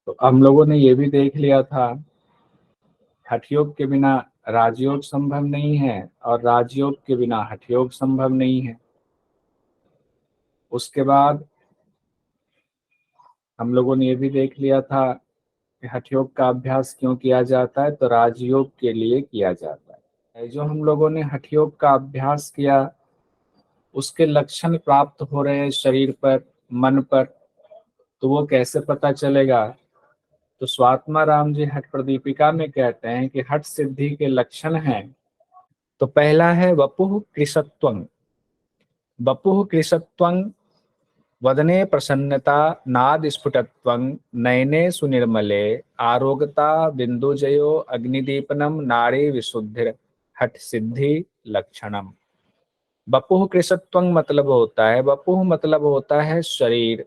तो हम लोगों ने ये भी देख लिया था, हठयोग के बिना राजयोग संभव नहीं है और राजयोग के बिना हठयोग संभव नहीं है। उसके बाद हम लोगों ने ये भी देख लिया था कि हठयोग का अभ्यास क्यों किया जाता है, तो राजयोग के लिए किया जाता है। जो हम लोगों ने हठयोग का अभ्यास किया उसके लक्षण प्राप्त हो रहे हैं शरीर पर, मन पर, तो वो कैसे पता चलेगा? तो स्वात्मा राम जी हठ प्रदीपिका में कहते हैं कि हठ सिद्धि के लक्षण हैं। तो पहला है वपुः कृशत्वं। वपुः कृशत्वं वदने प्रसन्नता, नाद स्फुटत्वं, नयने सुनिर्मले, आरोगता बिंदुजयो, अग्निदीपनम, नारी विशुद्धिर, हठ सिद्धि लक्षणम। वपुः कृशत्वं मतलब होता है, वपुः मतलब होता है शरीर,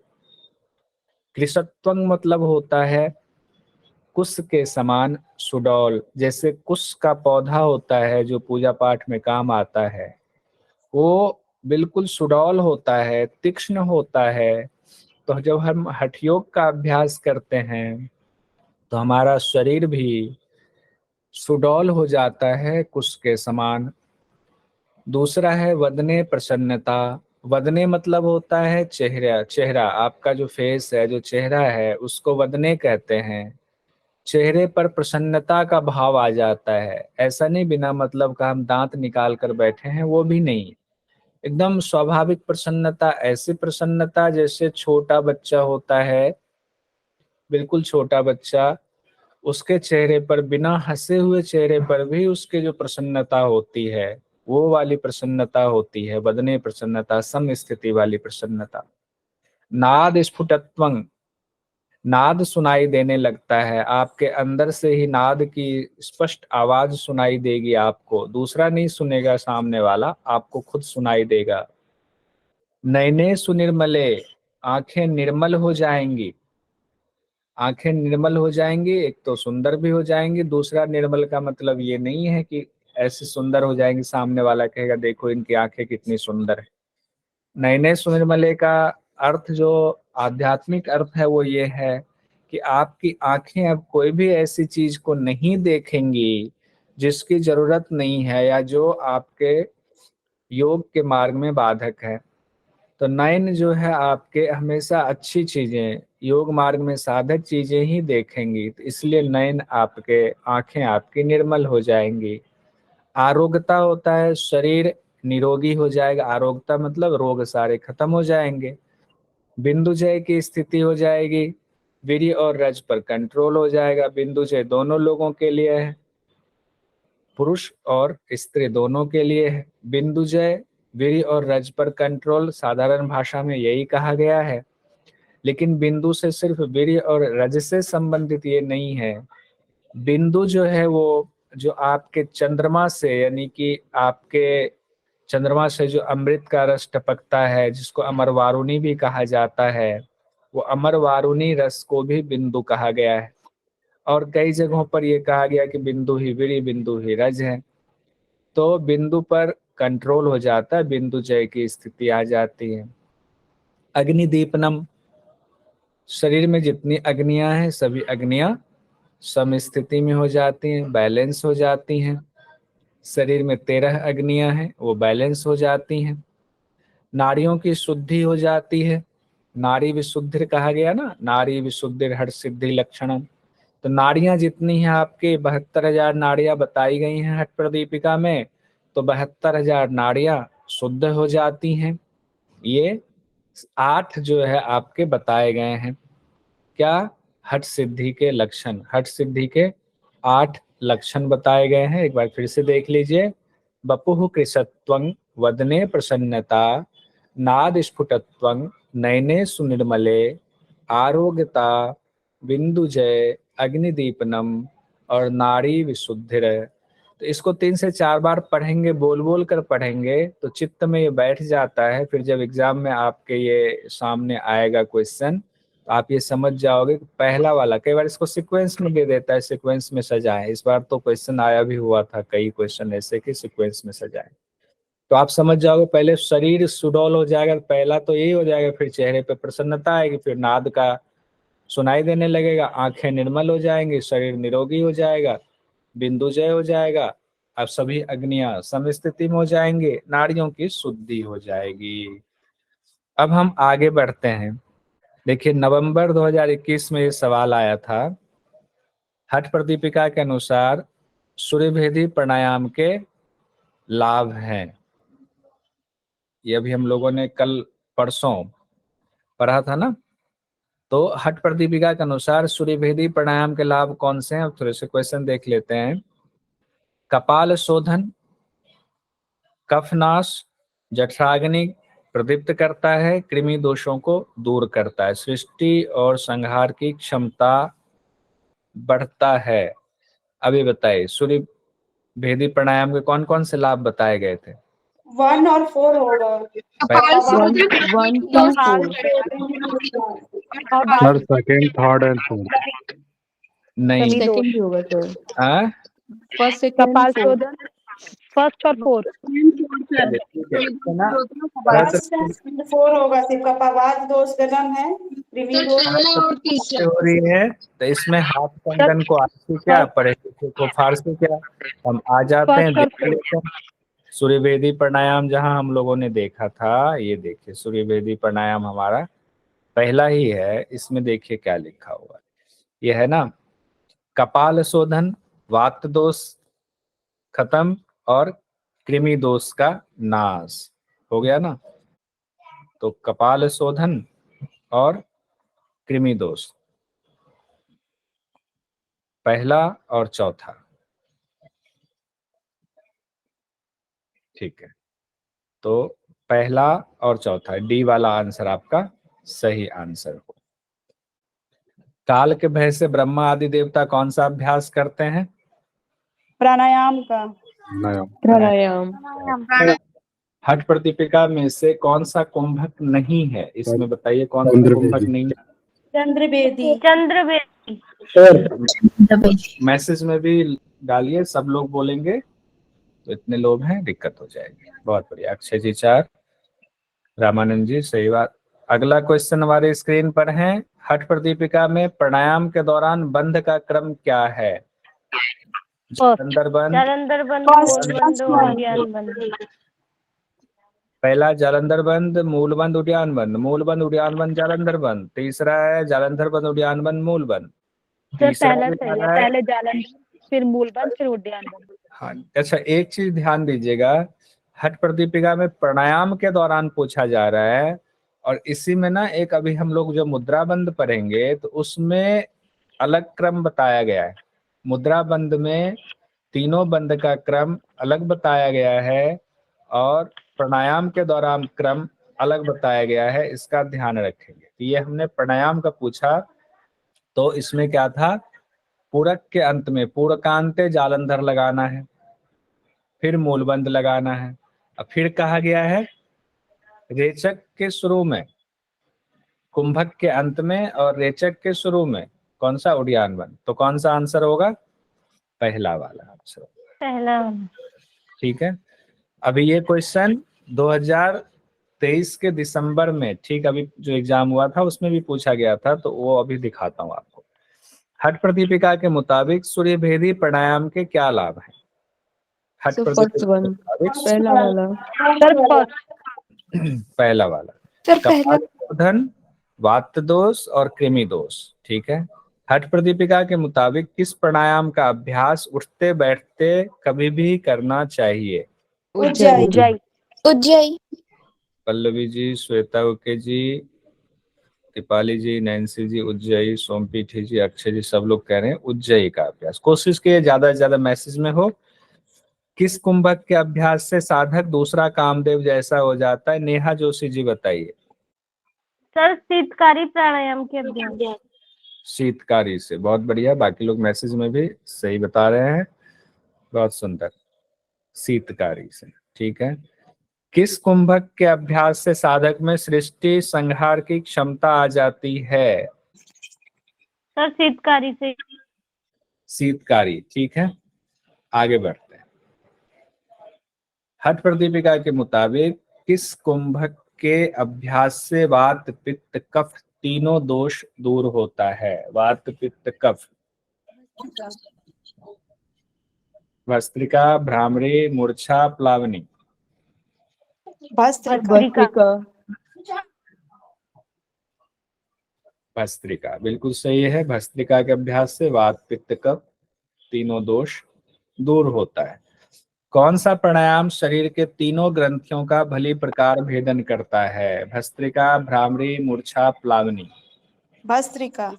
कृशत्वं मतलब होता है कुश के समान सुडौल। जैसे कुश का पौधा होता है जो पूजा पाठ में काम आता है, वो बिल्कुल सुडौल होता है, तीक्ष्ण होता है। तो जब हम हठयोग का अभ्यास करते हैं तो हमारा शरीर भी सुडौल हो जाता है कुश के समान। दूसरा है वदने प्रसन्नता। वदने मतलब होता है चेहरा, चेहरा आपका जो फेस है, जो चेहरा है उसको वदने कहते हैं। चेहरे पर प्रसन्नता का भाव आ जाता है। ऐसा नहीं बिना मतलब का हम दांत निकाल कर बैठे हैं, वो भी नहीं। एकदम स्वाभाविक प्रसन्नता, ऐसी प्रसन्नता जैसे छोटा बच्चा होता है, बिल्कुल छोटा बच्चा, उसके चेहरे पर, बिना हंसे हुए चेहरे पर भी उसके जो प्रसन्नता होती है वो वाली प्रसन्नता होती है, बदने प्रसन्नता, सम स्थिति वाली प्रसन्नता। नाद स्फुटत्वं, नाद सुनाई देने लगता है, आपके अंदर से ही नाद की स्पष्ट आवाज सुनाई देगी आपको, दूसरा नहीं सुनेगा, सामने वाला आपको खुद सुनाई देगा। नयने सुनिर्मले, आंखें निर्मल हो जाएंगी। आंखें निर्मल हो जाएंगी, एक तो सुंदर भी हो जाएंगी। दूसरा, निर्मल का मतलब ये नहीं है कि ऐसे सुंदर हो जाएंगी सामने वाला कहेगा देखो इनकी आंखें कितनी सुंदर है। नयने सुनिर्मले का अर्थ, जो आध्यात्मिक अर्थ है, वो ये है कि आपकी आंखें अब कोई भी ऐसी चीज को नहीं देखेंगी जिसकी जरूरत नहीं है या जो आपके योग के मार्ग में बाधक है। तो नयन जो है आपके हमेशा अच्छी चीजें, योग मार्ग में साधक चीजें ही देखेंगी, तो इसलिए नयन आपके, आंखें आपकी निर्मल हो जाएंगी। आरोग्यता होता है शरीर निरोगी हो जाएगा, आरोग्यता मतलब रोग सारे खत्म हो जाएंगे। बिंदुजय की स्थिति हो जाएगी, वीर्य और रज पर कंट्रोल हो जाएगा। बिंदुजय दोनों लोगों के लिए है, पुरुष और स्त्री दोनों के लिए है। बिंदुजय, वीर्य और रज पर कंट्रोल, साधारण भाषा में यही कहा गया है। लेकिन बिंदु से सिर्फ वीर्य और रज से संबंधित ये नहीं है। बिंदु जो है वो जो आपके चंद्रमा से, यानी कि आपके चंद्रमा से जो अमृत का रस टपकता है, जिसको अमर वारुणी भी कहा जाता है, वो अमर वारुणी रस को भी बिंदु कहा गया है। और कई जगहों पर यह कहा गया कि बिंदु ही वीर्य, बिंदु ही रज है। तो बिंदु पर कंट्रोल हो जाता है, बिंदु जय की स्थिति आ जाती है। अग्निदीपनम, शरीर में जितनी अग्नियां हैं सभी अग्नियां सम स्थिति में हो जाती हैं, बैलेंस हो जाती हैं। शरीर में 13 अग्नियां हैं, वो बैलेंस हो जाती हैं। नारियों की शुद्धि हो जाती है। नारी विशुद्धिर कहा गया ना, नारी विशुद्धिर हर सिद्धि लक्षणम। तो नारियां जितनी हैं आपके 72,000 नारियां बताई गई हैं हठ प्रदीपिका में, तो 72,000 नारियां शुद्ध हो जाती हैं। ये 8 जो है आपके बताए गए हैं। क्या? हठ सिद्धि के लक्षण, हठ सिद्धि के 8 लक्षण बताए गए हैं। एक बार फिर से देख लीजिए। बपुः कृशत्वं, वदने प्रसन्नता, नाद स्फुटत्वं, नयने सुनिर्मले, आरोग्यता, बिंदुजय, अग्निदीपनम और नारी विशुद्धिर। तो इसको 3 से 4 बार पढ़ेंगे, बोल बोल कर पढ़ेंगे तो चित्त में ये बैठ जाता है। फिर जब एग्जाम में आपके ये सामने आएगा क्वेश्चन, तो आप ये समझ जाओगे कि पहला वाला, कई बार इसको सीक्वेंस में दे देता है, सीक्वेंस में सजाएं। इस बार तो क्वेश्चन आया भी हुआ था, कई क्वेश्चन ऐसे कि सीक्वेंस में सजाएं। तो आप समझ जाओगे, पहले शरीर सुडौल हो जाएगा, पहला तो यही हो जाएगा, फिर चेहरे पे प्रसन्नता आएगी, फिर नाद का सुनाई देने लगेगा, आंखें निर्मल हो जाएंगी, शरीर निरोगी हो जाएगा, बिंदुजय हो जाएगा, अब सभी अग्नियां समस्थिति में हो जाएंगे, नाड़ियों की शुद्धि हो जाएगी। अब हम आगे बढ़ते हैं। देखिए नवंबर 2021 में ये सवाल आया था। हठ प्रदीपिका के अनुसार सूर्यभेदी प्राणायाम के लाभ हैं। ये अभी हम लोगों ने कल परसों पढ़ा था ना। तो हठ प्रदीपिका के अनुसार सूर्यभेदी प्राणायाम के लाभ कौन से हैं, अब थोड़े से क्वेश्चन देख लेते हैं। कपाल शोधन, कफनाश, जठराग्नि प्रदीप्त करता है, कृमि दोषों को दूर करता है, सृष्टि और संहार की क्षमता बढ़ता है। अभी बताइए सूर्य भेदी प्राणायाम के कौन कौन से लाभ बताए गए थे? 1 और 4 होगा। One two four sir second third and fourth. नहीं सेकंड भी होगा सर। हाँ? फर्स्ट सेकंड कपाल शोधन फर्स्ट और फोर्थ। ठीक है, तो ना तरह से 4 होगा, सिर्फ कपावात दोष गलन है, कृमि दोष हो रही है, तो इसमें हाथ कंगन को आरसी क्या, परहेज को फारसी क्या, हम आ जाते हैं देख लेते हैं। सूर्यभेदी प्राणायाम जहां हम लोगों ने देखा था, ये देखिए सूर्यभेदी प्राणायाम हमारा पहला ही है, इसमें देखिए क्या लिखा हुआ है। ये है ना, कपाल शोधन, वात दोष खत्म और कृमि दोष का नाश हो गया ना। तो कपाल शोधन और कृमि दोष पहला और चौथा, ठीक है। तो पहला और चौथा, डी वाला आंसर आपका सही आंसर हो। काल के भय से ब्रह्मा आदि देवता कौन सा अभ्यास करते हैं? प्राणायाम का। प्राणायाम। हठ प्रदीपिका में से कौन सा कुंभक नहीं है, इसमें बताइए कौन सा कुंभक नहीं है? चंद्रवेदी। मैसेज में भी डालिए, सब लोग बोलेंगे तो इतने लोग हैं दिक्कत हो जाएगी। बहुत बढ़िया, अक्षय जी 4, रामानंद जी सही बात। अगला क्वेश्चन हमारे स्क्रीन पर है, हठ प्रदीपिका में प्राणायाम के दौरान बंध का क्रम क्या है? जालंधर बंद, पहला जालंधर बंद, मूल बंद, उद्यान बंद, मूल बंद, उद्यान बंद, जालंधर बंद। तीसरा है जालंधर बंद, उद्यान बंद, मूल बंद। पहला सही है, पहले जालंधर फिर मूल बंद फिर उद्यान बंद। हाँ अच्छा, एक चीज ध्यान दीजिएगा, हठ प्रदीपिका में प्राणायाम के दौरान पूछा जा रहा है, और इसी में ना एक अभी हम लोग जो मुद्रा बंद पढ़ेंगे तो उसमें अलग क्रम बताया गया है। मुद्रा बंद में तीनों बंद का क्रम अलग बताया गया है और प्राणायाम के दौरान क्रम अलग बताया गया है, इसका ध्यान रखेंगे। तो ये हमने प्राणायाम का पूछा, तो इसमें क्या था, पूरक के अंत में पूरकांते जालंधर लगाना है, फिर मूलबंद लगाना है, और फिर कहा गया है रेचक के शुरू में, कुंभक के अंत में और रेचक के शुरू में कौन सा, उद्यान बंद। तो कौन सा आंसर होगा? पहला वाला आंसर, पहला। ठीक है, अभी ये क्वेश्चन 2023 के दिसंबर में, ठीक अभी जो एग्जाम हुआ था उसमें भी पूछा गया था, तो वो अभी दिखाता हूँ आपको। हठ प्रदीपिका के मुताबिक सूर्यभेदी प्राणायाम के क्या लाभ हैं? हठ प्रदीपिका के मुताबिक पहला वाला पहला वाला, कपाल शोधन, वात दोष और कृमि दोष, ठीक है। हठ प्रदीपिका के मुताबिक किस प्राणायाम का अभ्यास उठते बैठते कभी भी करना चाहिए? उज्जयी। पल्लवी जी, श्वेता ओके जी, दीपाली जी, नैन्सी जी उज्जयी, सोमपीठी जी, अक्षय जी, सब लोग कह रहे हैं उज्जयी का अभ्यास। कोशिश कीजिए ज्यादा से ज्यादा मैसेज में हो। किस कुंभक के अभ्यास से साधक दूसरा कामदेव जैसा हो जाता है? नेहा जोशी जी बताइए। सर शीतकारी प्राणायाम के अभ्यास। शीतकारी से, बहुत बढ़िया, बाकी लोग मैसेज में भी सही बता रहे हैं, बहुत सुंदर, शीतकारी से, ठीक है। किस कुंभक के अभ्यास से साधक में सृष्टि संहार की क्षमता आ जाती है? सर शीतकारी से। शीतकारी, ठीक है, आगे बढ़ते हैं। हठ प्रदीपिका के मुताबिक किस कुंभक के अभ्यास से वात पित्त कफ तीनों दोष दूर होता है? वात पित्त कफ। भस्त्रिका, भ्रामरी, मूर्छा, प्लावनी। भस्त्रिका। भस्त्रिका। भस्त्रिका बिल्कुल सही है। भस्त्रिका के अभ्यास से वात पित्त कफ तीनों दोष दूर होता है। कौन सा प्राणायाम शरीर के तीनों ग्रंथियों का भली प्रकार भेदन करता है? भस्त्रिका, भ्रामरी, मूर्छा, प्लावनी। भस्त्रिका।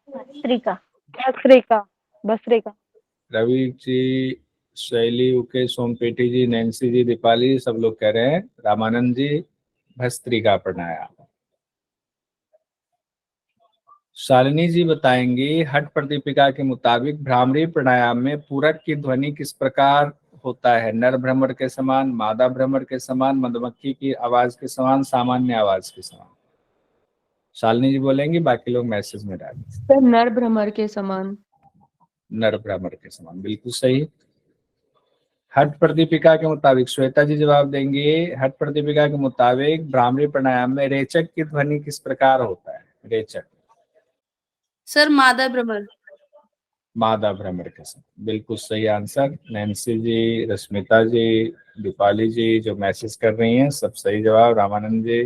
भस्त्रिका। भस्त्रिका। भस्त्रिका। रवि जी, शैली, उके, सोमपेटी जी, नैन्सी जी, दीपाली, सब लोग कह रहे हैं रामानंद जी भस्त्रिका प्राणायाम। शालिनी जी बताएंगी हठ प्रदीपिका के मुताबिक भ्रामरी प्राणायाम में पूरक की ध्वनि किस प्रकार होता है? नर भ्रमर के समान, मादा भ्रमर के समान, मधुमक्खी की आवाज के समान, सामान्य आवाज के समान। शालिनी जी बोलेंगी, बाकी लोग मैसेज में डालें। सर नर भ्रमर के समान। नर भ्रमर के समान बिल्कुल सही। हठ प्रदीपिका के मुताबिक श्वेता जी जवाब देंगे। हठ प्रदीपिका के मुताबिक भ्रामरी प्राणायाम में रेचक की ध्वनि किस प्रकार होता है? रेचक। सर मादा भ्रमर। मादा भ्रमर के समान बिल्कुल सही आंसर। नैन्सी जी, रश्मिता जी, दीपाली जी जो मैसेज कर रही हैं सब सही जवाब। रामानंद जी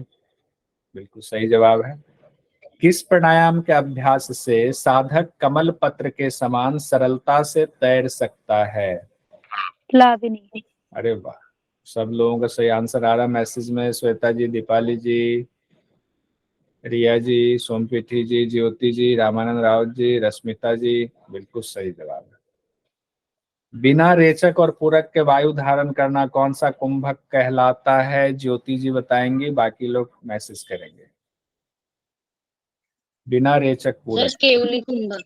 बिल्कुल सही जवाब है। किस प्राणायाम के अभ्यास से साधक कमल पत्र के समान सरलता से तैर सकता है? प्लावनी। अरे वाह, सब लोगों का सही आंसर आ रहा मैसेज में। श्वेता जी, दीपाली जी, रिया जी, सोमपीठी जी, ज्योति जी, रामानंद राउत जी, रश्मिता जी बिल्कुल सही जवाब है। बिना रेचक और पूरक के वायु धारण करना कौन सा कुंभक कहलाता है? ज्योति जी बताएंगी, बाकी लोग मैसेज करेंगे। बिना रेचक पूरक। सर केवली कुंभक।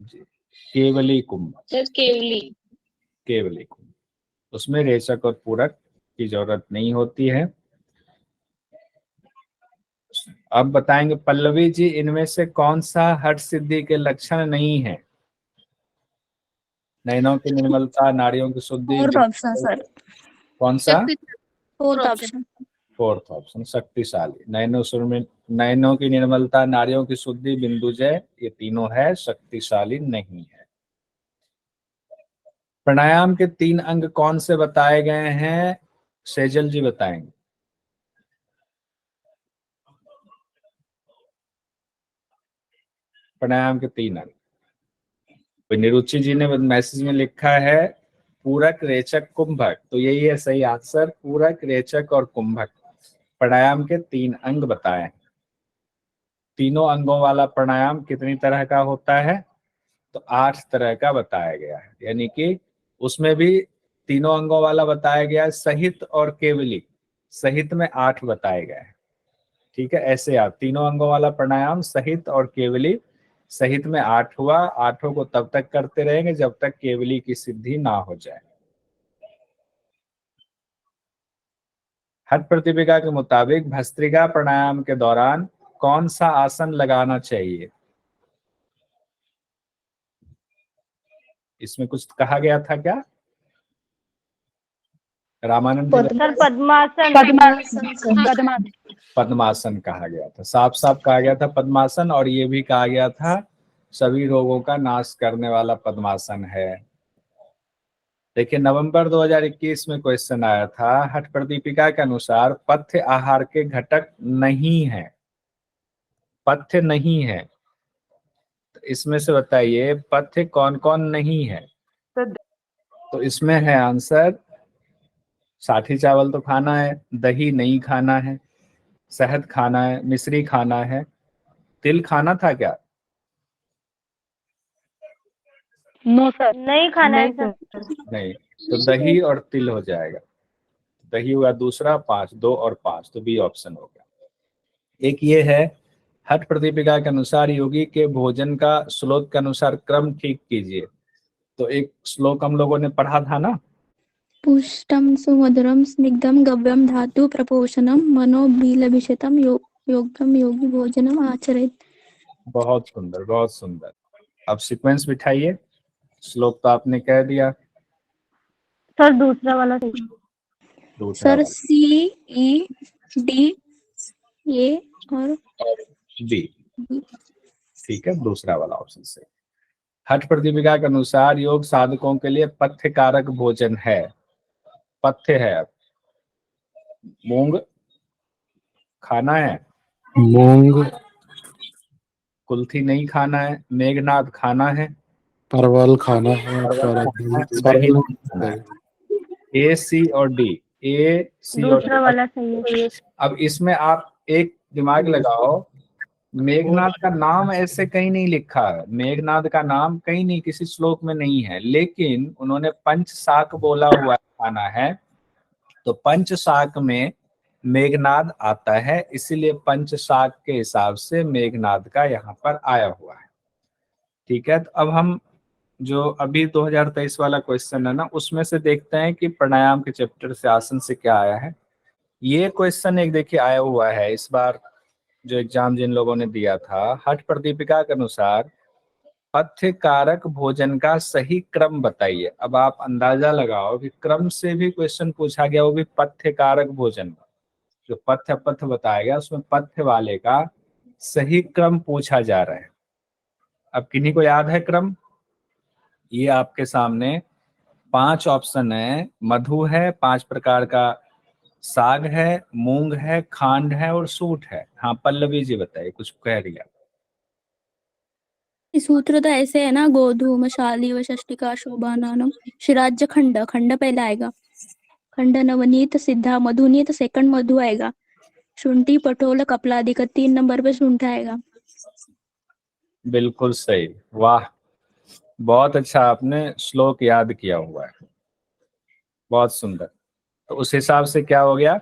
जी, केवली कुंभक। सर केवली। केवली कुंभक, उसमें रेचक और पूरक की जरूरत नहीं होती है। अब बताएंगे पल्लवी जी, इनमें से कौन सा हठ सिद्धि के लक्षण नहीं है? नयनों की निर्मलता, नाड़ियों की शुद्धि। Fourth option sir. कौन सा? Fourth option. फोर्थ ऑप्शन, शक्तिशाली। नयनों की निर्मलता, नाड़ियों की शुद्धि, बिंदुजय, ये तीनों है, शक्तिशाली नहीं है। प्राणायाम के 3 अंग कौन से बताए गए हैं? सेजल जी बताएंगे। प्राणायाम के 3 अंग। निरुचि जी ने मैसेज में लिखा है पूरक, रेचक, कुंभक, तो यही है सही आंसर। पूरक, रेचक और कुंभक प्राणायाम के 3 अंग बताए। तीनों अंगों वाला प्राणायाम कितनी तरह का होता है? तो 8 तरह का बताया गया है, यानी कि उसमें भी तीनों अंगों वाला बताया गया है, सहित और केवली। सहित में 8 बताए गए हैं। ठीक है, ऐसे आप तीनों अंगों वाला प्राणायाम सहित और केवली। सहित में 8 हुआ, 8 को तब तक करते रहेंगे जब तक केवली की सिद्धि ना हो जाए। हठ प्रतिपिका के मुताबिक भस्त्रिका प्राणायाम के दौरान कौन सा आसन लगाना चाहिए? इसमें कुछ कहा गया था क्या? रामानंद जी? सर पद्मासन। पद्मासन। पद्मासन कहा गया था, साफ साफ कहा गया था पद्मासन। और ये भी कहा गया था सभी रोगों का नाश करने वाला पद्मासन है। देखिए, नवंबर 2021 में क्वेश्चन आया था, हठ प्रदीपिका के अनुसार पथ्य आहार के घटक नहीं है। पथ्य नहीं है, तो इसमें से बताइए पथ्य कौन कौन नहीं है? तो इसमें है आंसर, साठी चावल तो खाना है, दही नहीं खाना है, शहद खाना है, मिश्री खाना है, तिल खाना था क्या? No sir. नहीं खाना है सर। नहीं, तो दही और तिल हो जाएगा। दही हुआ दूसरा, 5, 2 और 5, तो बी ऑप्शन हो गया। एक ये है, हठ प्रदीपिका के अनुसार योगी के भोजन का श्लोक के अनुसार क्रम ठीक कीजिए। तो एक श्लोक हम लोगों ने पढ़ा था ना, पुष्टम सुमधुरम स्निग्धम गव्यम धातु प्रपोषणम मनोबीलभिषितम योगम योगी भोजनम आचरेत। बहुत सुंदर, बहुत सुंदर। अब सीक्वेंस बिठाइए। श्लोक तो आपने कह दिया। सर दूसरा वाला सही। दूसरा सर वाला। CED ए और बी। ठीक है, दूसरा वाला ऑप्शन से। हठ प्रतिपिका के अनुसार योग साधकों के लिए पथ्य कारक भोजन है। पथ्य है, मूंग खाना है, मूंग, कुल्थी नहीं खाना है, मेघनाद खाना है, परवल खाना है, दही नहीं खाना है। ए, सी और डी। ए, सी और दूसरा वाला सही है। अब इसमें आप एक दिमाग लगाओ, मेघनाद का नाम ऐसे कहीं नहीं लिखा है, मेघनाद का नाम कहीं नहीं किसी श्लोक में नहीं है, लेकिन उन्होंने पंच शाक बोला हुआ खाना है, तो पंच शाक में मेघनाद आता है, इसीलिए पंच शाक के हिसाब से मेघनाद का यहाँ पर आया हुआ है। ठीक है, तो अब हम जो अभी 2023 वाला क्वेश्चन है ना, उसमें से देखते हैं कि प्राणायाम के चैप्टर से आसन से क्या आया है। ये क्वेश्चन एक देखिए आया हुआ है इस बार जो एग्जाम जिन लोगों ने दिया था। हठ प्रदीपिका के अनुसार पथ्य कारक भोजन का सही क्रम बताइए। अब आप अंदाजा लगाओ कि क्रम से भी क्वेश्चन पूछा गया, वो भी पथ्य कारक भोजन का। जो पथ्य पथ बताया गया उसमें पथ्य वाले का सही क्रम पूछा जा रहा है। अब किन्हीं को याद है क्रम? ये आपके सामने 5 ऑप्शन है, मधु है, 5 प्रकार का साग है, मूंग है, खांड है और सूट है। हाँ पल्लवी जी बताइए, कुछ कह रही है। सूत्र तो ऐसे है ना, गोधूम शाली व षष्टिका शोभानानम शिराज्य खंड। खंड पहले आएगा, खंड नवनीत सिद्धा मधुनीत सेकंड मधु आएगा, शुंठी पटोल कपलादि का 3 नंबर पे शुंठ आएगा। बिल्कुल सही, वाह, बहुत अच्छा आपने श्लोक याद किया हुआ है, बहुत सुंदर। तो उस हिसाब से क्या हो गया,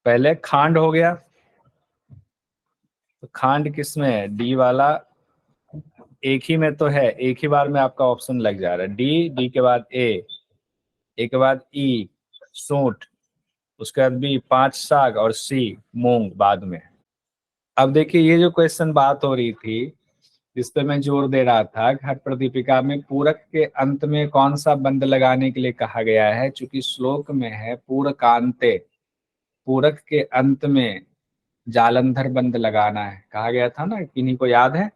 पहले खांड हो गया, तो खांड किस में है? डी वाला, एक ही में तो है, एक ही बार में आपका ऑप्शन लग जा रहा है। डी, डी के बाद ए के बाद ई सूंठ, उसके बाद बी 5 साग और सी मूंग बाद में। अब देखिए ये जो क्वेश्चन बात हो रही थी जिस पे मैं जोर दे रहा था, हठ प्रदीपिका में पूरक के अंत में कौन सा बंद लगाने के लिए कहा गया है, चूंकि श्लोक में है पूरकांते, पूरक के अंत में जालंधर बंद लगाना है, कहा गया था ना, किन्हीं को याद है?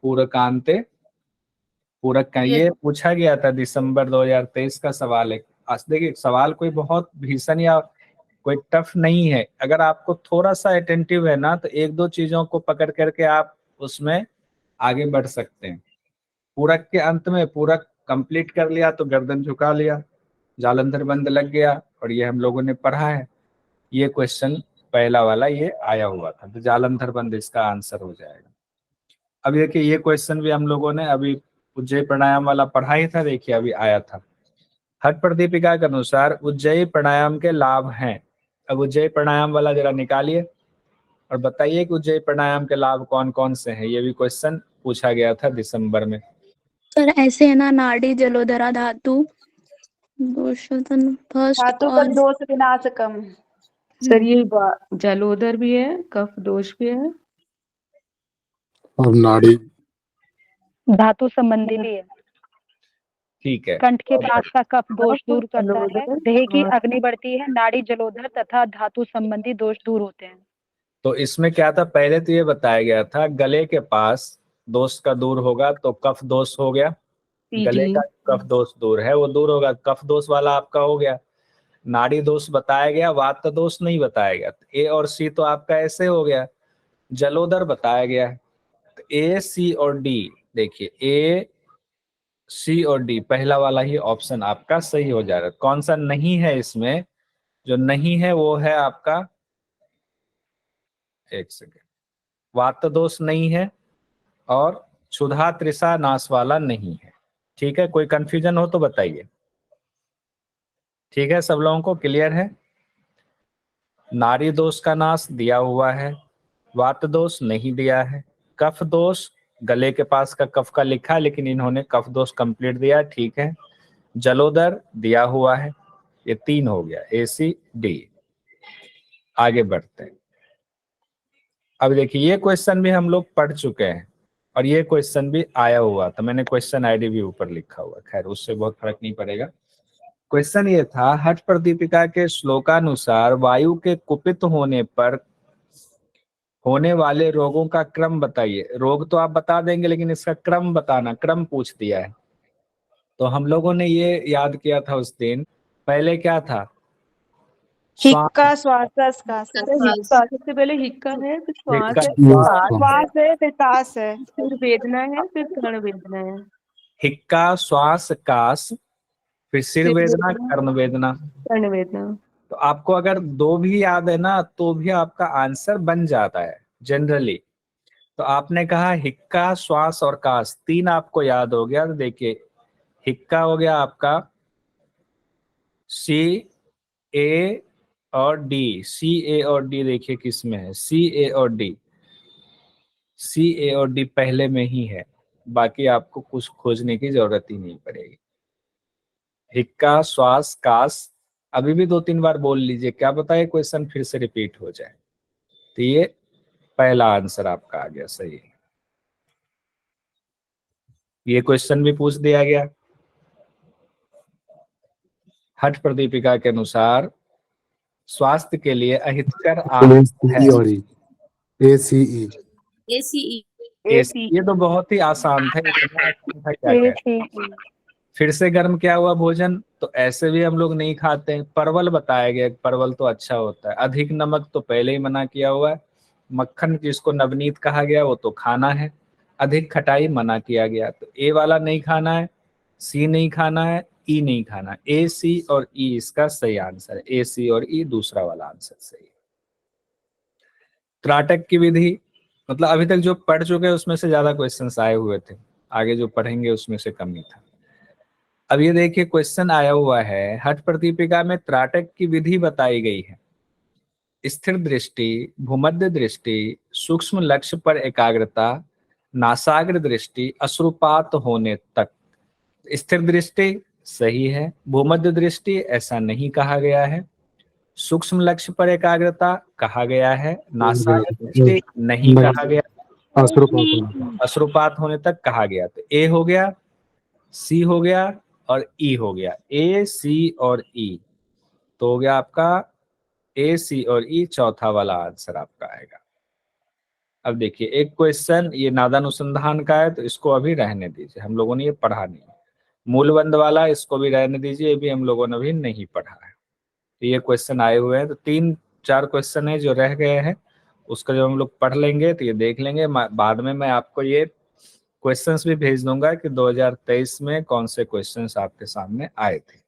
पूरकांते, पूरक का ये पूछा गया था, दिसंबर 2023 का सवाल है। आज देखिए सवाल कोई बहुत भीषण या कोई टफ नहीं है, अगर आपको थोड़ा सा अटेंटिव है ना तो एक दो चीजों को पकड़ करके आप उसमें आगे बढ़ सकते हैं। पूरक के अंत में पूरक कंप्लीट कर लिया तो गर्दन झुका लिया, जालंधर बंद लग गया, और ये हम लोगों ने पढ़ा है। ये क्वेश्चन पहला वाला ये आया हुआ था, तो जालंधर बंद इसका आंसर हो जाएगा। अब देखिए ये क्वेश्चन भी हम लोगों ने अभी उज्जयी प्राणायाम वाला पढ़ा ही था, देखिए अभी आया था। हठ प्रदीपिका के अनुसार उज्जयी प्राणायाम के लाभ हैं। अब उज्जयी प्राणायाम वाला जरा निकालिए और बताइए कि उज्जयी प्राणायाम के लाभ कौन कौन से हैं। ये भी क्वेश्चन पूछा गया था दिसंबर में। सर ऐसे है ना, नाड़ी जलोदरा धातु दोषोधन फर्स्ट धातु का और दोष विनाशकम। सर ये जलोदर भी है, कफ दोष भी है, और नाड़ी धातु संबंधी भी है। ठीक है, कंठ के पास का कफ दोष दूर करता है, देह की अग्नि बढ़ती है, नाड़ी जलोदर तथा धातु संबंधी दोष दूर होते हैं। तो इसमें क्या था, पहले तो ये बताया गया था गले के पास दोष का दूर होगा तो कफ दोष हो गया, गले का कफ दोष दूर है वो दूर होगा, कफ दोष वाला आपका हो गया। नाड़ी दोष बताया गया, वात दोष नहीं बताया गया। ए और सी तो आपका ऐसे हो गया। जलोदर बताया गया है, तो ए, सी और डी, देखिए ए, सी और डी पहला वाला ही ऑप्शन आपका सही हो जा रहा है। कौन सा नहीं है इसमें? जो नहीं है वो है आपका, एक सेकेंड, वात दोष नहीं है और क्षुधा तृषा नाश वाला नहीं है। ठीक है, कोई कंफ्यूजन हो तो बताइए। ठीक है, सब लोगों को क्लियर है? नारी दोष का नाश दिया हुआ है, वात दोष नहीं दिया है, कफ दोष गले के पास का कफ का लिखा है लेकिन इन्होंने कफ दोष कंप्लीट दिया, ठीक है। जलोदर दिया हुआ है, ये 3 हो गया, ए, सी, डी। आगे बढ़ते हैं। अब देखिए ये क्वेश्चन भी हम लोग पढ़ चुके हैं और ये क्वेश्चन भी आया हुआ था, मैंने क्वेश्चन आईडी भी ऊपर लिखा हुआ, खैर उससे बहुत फर्क नहीं पड़ेगा। क्वेश्चन ये था, हठ प्रदीपिका के श्लोकानुसार वायु के कुपित होने पर होने वाले रोगों का क्रम बताइए। रोग तो आप बता देंगे लेकिन इसका क्रम बताना, क्रम पूछ दिया है। तो हम लोगों ने ये याद किया था उस दिन। पहले क्या था? हिक्का श्वास का हिक्का सबसे पहले हिक्का है, फिर श्वास है, श्वास है, फिर कास है, फिर वेदना है, फिर कर्ण वेदना है। हिक्का, श्वास, कास, फिर सिर सिर वेदना, वेदना। कर्ण वेदना। कर्ण वेदना। तो आपको अगर दो भी याद है ना तो भी आपका आंसर बन जाता है जनरली। तो आपने कहा हिक्का, श्वास और कास, तीन आपको याद हो गया। तो देखिए हिक्का हो गया आपका सी, ए और डी। सी, ए और डी देखिए किस में है, सी, ए और डी। सी, ए और डी पहले में ही है, बाकी आपको कुछ खोजने की जरूरत ही नहीं पड़ेगी। हिक्का, श्वास, कास, अभी भी 2-3 बार बोल लीजिए, क्या बताए क्वेश्चन फिर से रिपीट हो जाए। तो ये पहला आंसर आपका आ गया सही। ये क्वेश्चन भी पूछ दिया गया। हठ प्रदीपिका के अनुसार स्वास्थ्य के लिए अहितकर आहार है। और ACE ACE ये तो बहुत ही आसान था, इतना आसान था क्या कहें। फिर से गर्म क्या हुआ भोजन, तो ऐसे भी हम लोग नहीं खाते हैं। परवल बताया गया, परवल तो अच्छा होता है। अधिक नमक तो पहले ही मना किया हुआ है। मक्खन जिसको नवनीत कहा गया वो तो खाना है। अधिक खटाई मना किया गया, तो ए वाला नहीं खाना है, सी नहीं खाना है, ई नहीं खाना। ए, सी और ई इसका सही आंसर है। ए, सी और ई दूसरा वाला आंसर सही है। त्राटक की विधि, मतलब अभी तक जो पढ़ चुके हैं उसमें से ज्यादा क्वेश्चंस आए हुए थे, आगे जो पढ़ेंगे उसमें से कम ही था। अब ये देखिए क्वेश्चन आया हुआ है, हठ प्रदीपिका में त्राटक की विधि बताई गई है। स्थिर दृष्टि, भूमध्य दृष्टि, सूक्ष्म लक्ष्य पर एकाग्रता, नासाग्र दृष्टि, अश्रुपात होने तक। स्थिर दृष्टि सही है, भूमध्य दृष्टि ऐसा नहीं कहा गया है, सूक्ष्म लक्ष्य पर एकाग्रता कहा गया है, नासाग्र दृष्टि नहीं कहा गया, अश्रुपात होने तक कहा गया। तो ए हो गया, सी हो गया और ई हो गया। ए, सी और ई तो हो गया आपका ए, सी और ई, चौथा वाला आंसर आपका आएगा। अब देखिए एक क्वेश्चन ये नादानुसंधान का है, तो इसको अभी रहने दीजिए, हम लोगों ने ये पढ़ा नहीं है। मूलबंध वाला इसको भी रहने दीजिए, ये भी हम लोगों ने भी नहीं पढ़ा है। तो ये क्वेश्चन आए हुए हैं, तो 3-4 क्वेश्चन है जो रह गए हैं, उसका जब हम लोग पढ़ लेंगे तो ये देख लेंगे। बाद में मैं आपको ये क्वेश्चंस भी भेज दूंगा कि 2023 में कौन से क्वेश्चंस आपके सामने आए थे।